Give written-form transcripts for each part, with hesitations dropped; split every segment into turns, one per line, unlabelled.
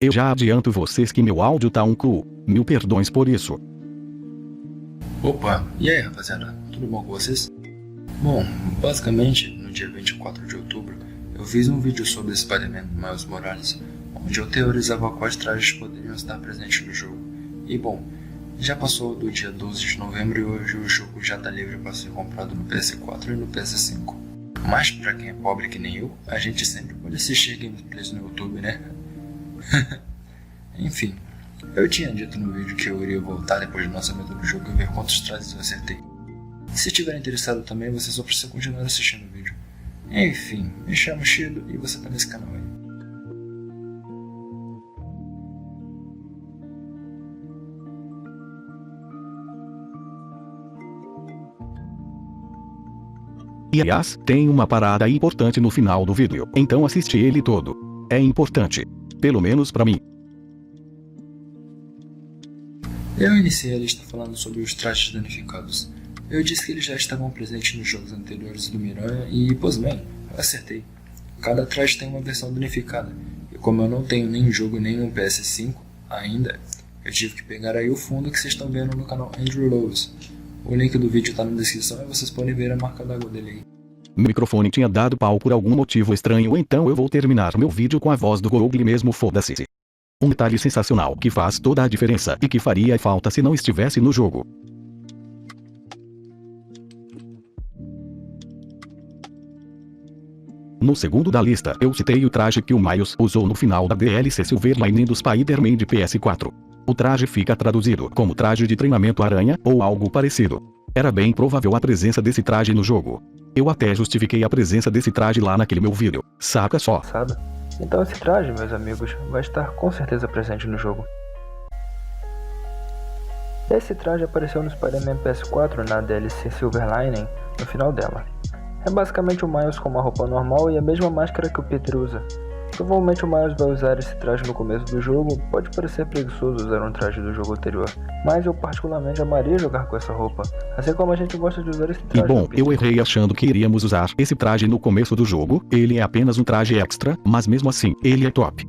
Eu já adianto vocês que meu áudio tá um cu. Mil perdões por isso.
Opa, e aí rapaziada, tudo bom com vocês? Bom, basicamente, no dia 24 de outubro, eu fiz um vídeo sobre Spider-Man Miles Morales, onde eu teorizava quais trajes poderiam estar presentes no jogo. E bom, já passou do dia 12 de novembro e hoje o jogo já tá livre para ser comprado no PS4 e no PS5. Mas pra quem é pobre que nem eu, a gente sempre pode assistir gameplays no YouTube, né? Enfim, eu tinha dito no vídeo que eu iria voltar depois do lançamento do jogo e ver quantos trajes eu acertei. Se estiver interessado também, você só precisa continuar assistindo o vídeo. Enfim, me chamo Shido e você tá nesse canal aí.
E aliás, tem uma parada importante no final do vídeo, então assiste ele todo. É importante. Pelo menos pra mim.
Eu iniciei a lista falando sobre os trajes danificados. Eu disse que eles já estavam presentes nos jogos anteriores do Miranha e, pois bem, eu acertei. Cada traje tem uma versão danificada, e como eu não tenho nem jogo nem um PS5 ainda, eu tive que pegar aí o fundo que vocês estão vendo no canal Andrew Lowe's. O link do vídeo tá na descrição e vocês podem ver a marca d'água dele aí.
Meu microfone tinha dado pau por algum motivo estranho, então eu vou terminar meu vídeo com a voz do Google mesmo, foda-se. Um detalhe sensacional que faz toda a diferença e que faria falta se não estivesse no jogo. No segundo da lista, eu citei o traje que o Miles usou no final da DLC Silver Lining do Spider-Man de PS4. O traje fica traduzido como traje de treinamento aranha, ou algo parecido. Era bem provável a presença desse traje no jogo. Eu até justifiquei a presença desse traje lá naquele meu vídeo, saca só?
Então esse traje, meus amigos, vai estar com certeza presente no jogo. Esse traje apareceu no Spider-Man PS4 na DLC Silver Lining, no final dela. É basicamente o Miles com uma roupa normal e a mesma máscara que o Peter usa. Provavelmente o Miles vai usar esse traje no começo do jogo, pode parecer preguiçoso usar um traje do jogo anterior, mas eu particularmente amaria jogar com essa roupa, assim como a gente gosta de usar esse traje.
E bom, eu errei achando que iríamos usar esse traje no começo do jogo, ele é apenas um traje extra, mas mesmo assim, ele é top.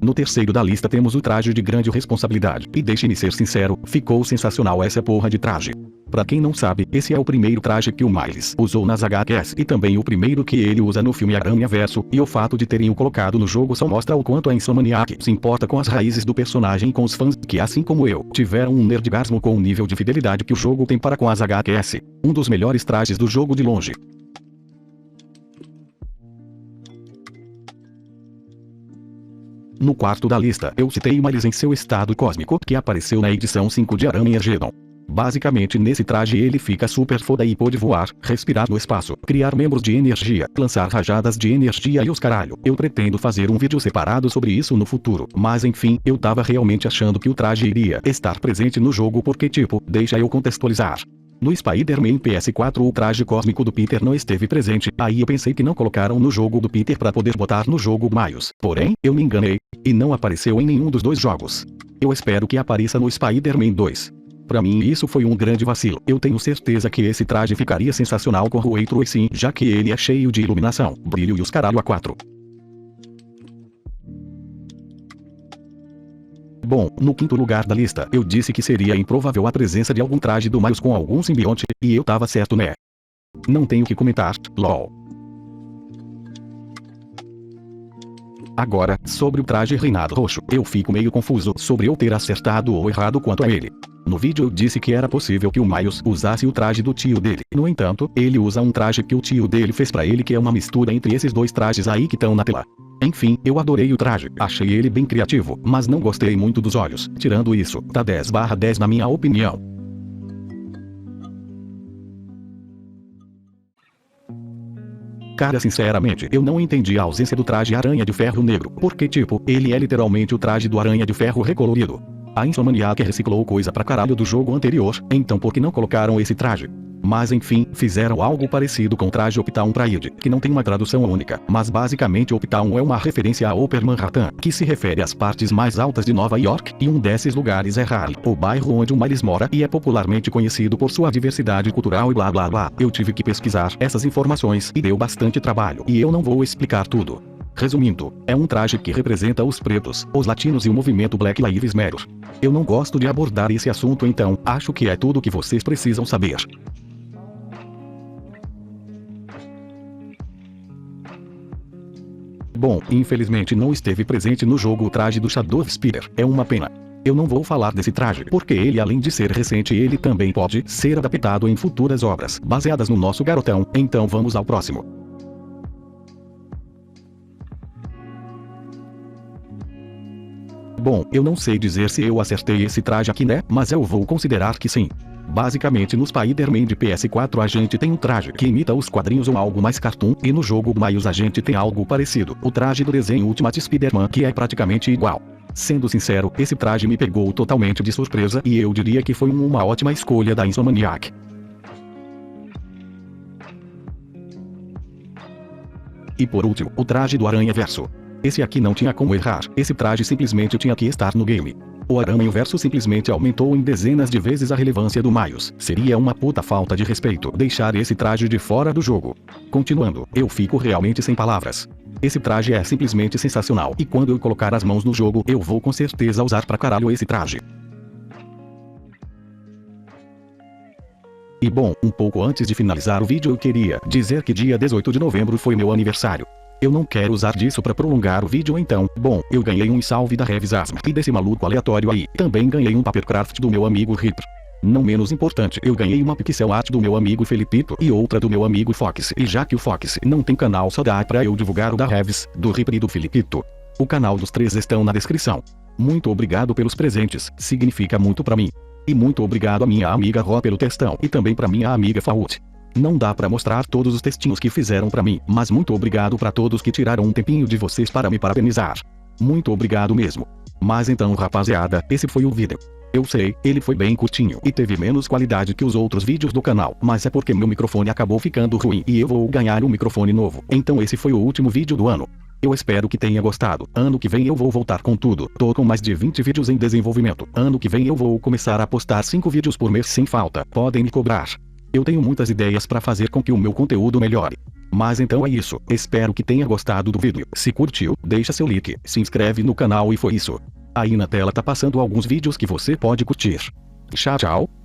No terceiro da lista temos o traje de grande responsabilidade, e deixe-me ser sincero, ficou sensacional essa porra de traje. Pra quem não sabe, esse é o primeiro traje que o Miles usou nas HQs e também o primeiro que ele usa no filme Aranha-Verso, e o fato de terem o colocado no jogo só mostra o quanto a Insomniac se importa com as raízes do personagem e com os fãs que, assim como eu, tiveram um nerdgasmo com o nível de fidelidade que o jogo tem para com as HQs. Um dos melhores trajes do jogo de longe. No quarto da lista, eu citei Miles em seu estado cósmico, que apareceu na edição 5 de Aranha-Geddon. Basicamente nesse traje ele fica super foda e pode voar, respirar no espaço, criar membros de energia, lançar rajadas de energia e os caralho. Eu pretendo fazer um vídeo separado sobre isso no futuro, mas enfim, eu tava realmente achando que o traje iria estar presente no jogo porque tipo, deixa eu contextualizar. No Spider-Man PS4 o traje cósmico do Peter não esteve presente, aí eu pensei que não colocaram no jogo do Peter pra poder botar no jogo Miles. Porém, eu me enganei, e não apareceu em nenhum dos dois jogos. Eu espero que apareça no Spider-Man 2. Pra mim isso foi um grande vacilo, eu tenho certeza que esse traje ficaria sensacional com o Ray Tracing, já que ele é cheio de iluminação, brilho e os caralho a 4. Bom, no quinto lugar da lista, eu disse que seria improvável a presença de algum traje do Miles com algum simbionte, e eu tava certo, né? Não tenho que comentar, lol. Agora, sobre o traje Reinado Roxo, eu fico meio confuso sobre eu ter acertado ou errado quanto a ele. No vídeo eu disse que era possível que o Miles usasse o traje do tio dele. No entanto, ele usa um traje que o tio dele fez pra ele que é uma mistura entre esses dois trajes aí que estão na tela. Enfim, eu adorei o traje, achei ele bem criativo, mas não gostei muito dos olhos. Tirando isso, tá 10/10 na minha opinião. Cara, sinceramente, eu não entendi a ausência do traje Aranha de Ferro Negro, porque tipo, ele é literalmente o traje do Aranha de Ferro recolorido. A Insomniac reciclou coisa pra caralho do jogo anterior, então por que não colocaram esse traje? Mas enfim, fizeram algo parecido com o traje Uptown Pride, que não tem uma tradução única, mas basicamente Uptown é uma referência a Upper Manhattan, que se refere às partes mais altas de Nova York, e um desses lugares é Harlem, o bairro onde o Miles mora e é popularmente conhecido por sua diversidade cultural e blá blá blá. Eu tive que pesquisar essas informações e deu bastante trabalho, e eu não vou explicar tudo. Resumindo, é um traje que representa os pretos, os latinos e o movimento Black Lives Matter. Eu não gosto de abordar esse assunto, então acho que é tudo que vocês precisam saber. Bom, infelizmente não esteve presente no jogo o traje do Shadow Speeder, é uma pena. Eu não vou falar desse traje, porque ele além de ser recente ele também pode ser adaptado em futuras obras, baseadas no nosso garotão, então vamos ao próximo. Bom, eu não sei dizer se eu acertei esse traje aqui, né, mas eu vou considerar que sim. Basicamente no Spider-Man de PS4 a gente tem um traje que imita os quadrinhos ou algo mais cartoon, e no jogo Miles a gente tem algo parecido, o traje do desenho Ultimate Spider-Man que é praticamente igual. Sendo sincero, esse traje me pegou totalmente de surpresa e eu diria que foi uma ótima escolha da Insomniac. E por último, o traje do Aranha-Verso. Esse aqui não tinha como errar, esse traje simplesmente tinha que estar no game. O Aranha-Verso simplesmente aumentou em dezenas de vezes a relevância do Miles. Seria uma puta falta de respeito deixar esse traje de fora do jogo. Continuando, eu fico realmente sem palavras. Esse traje é simplesmente sensacional e quando eu colocar as mãos no jogo eu vou com certeza usar pra caralho esse traje. E bom, um pouco antes de finalizar o vídeo eu queria dizer que dia 18 de novembro foi meu aniversário. Eu não quero usar disso pra prolongar o vídeo então, bom, eu ganhei um salve da Revis Asma e desse maluco aleatório aí, também ganhei um papercraft do meu amigo Ripper. Não menos importante, eu ganhei uma pixel art do meu amigo Felipito e outra do meu amigo Fox, e já que o Fox não tem canal só dá pra eu divulgar o da Revis, do Ripper e do Felipito. O canal dos três estão na descrição. Muito obrigado pelos presentes, significa muito pra mim. E muito obrigado a minha amiga Ró pelo textão e também pra minha amiga Fault. Não dá pra mostrar todos os textinhos que fizeram pra mim, mas muito obrigado pra todos que tiraram um tempinho de vocês para me parabenizar. Muito obrigado mesmo. Mas então rapaziada, esse foi o vídeo. Eu sei, ele foi bem curtinho e teve menos qualidade que os outros vídeos do canal, mas é porque meu microfone acabou ficando ruim e eu vou ganhar um microfone novo. Então esse foi o último vídeo do ano. Eu espero que tenha gostado. Ano que vem eu vou voltar com tudo. Tô com mais de 20 vídeos em desenvolvimento. Ano que vem eu vou começar a postar 5 vídeos por mês sem falta. Podem me cobrar. Eu tenho muitas ideias para fazer com que o meu conteúdo melhore. Mas então é isso, espero que tenha gostado do vídeo. Se curtiu, deixa seu like, se inscreve no canal e foi isso. Aí na tela tá passando alguns vídeos que você pode curtir. Tchau, tchau.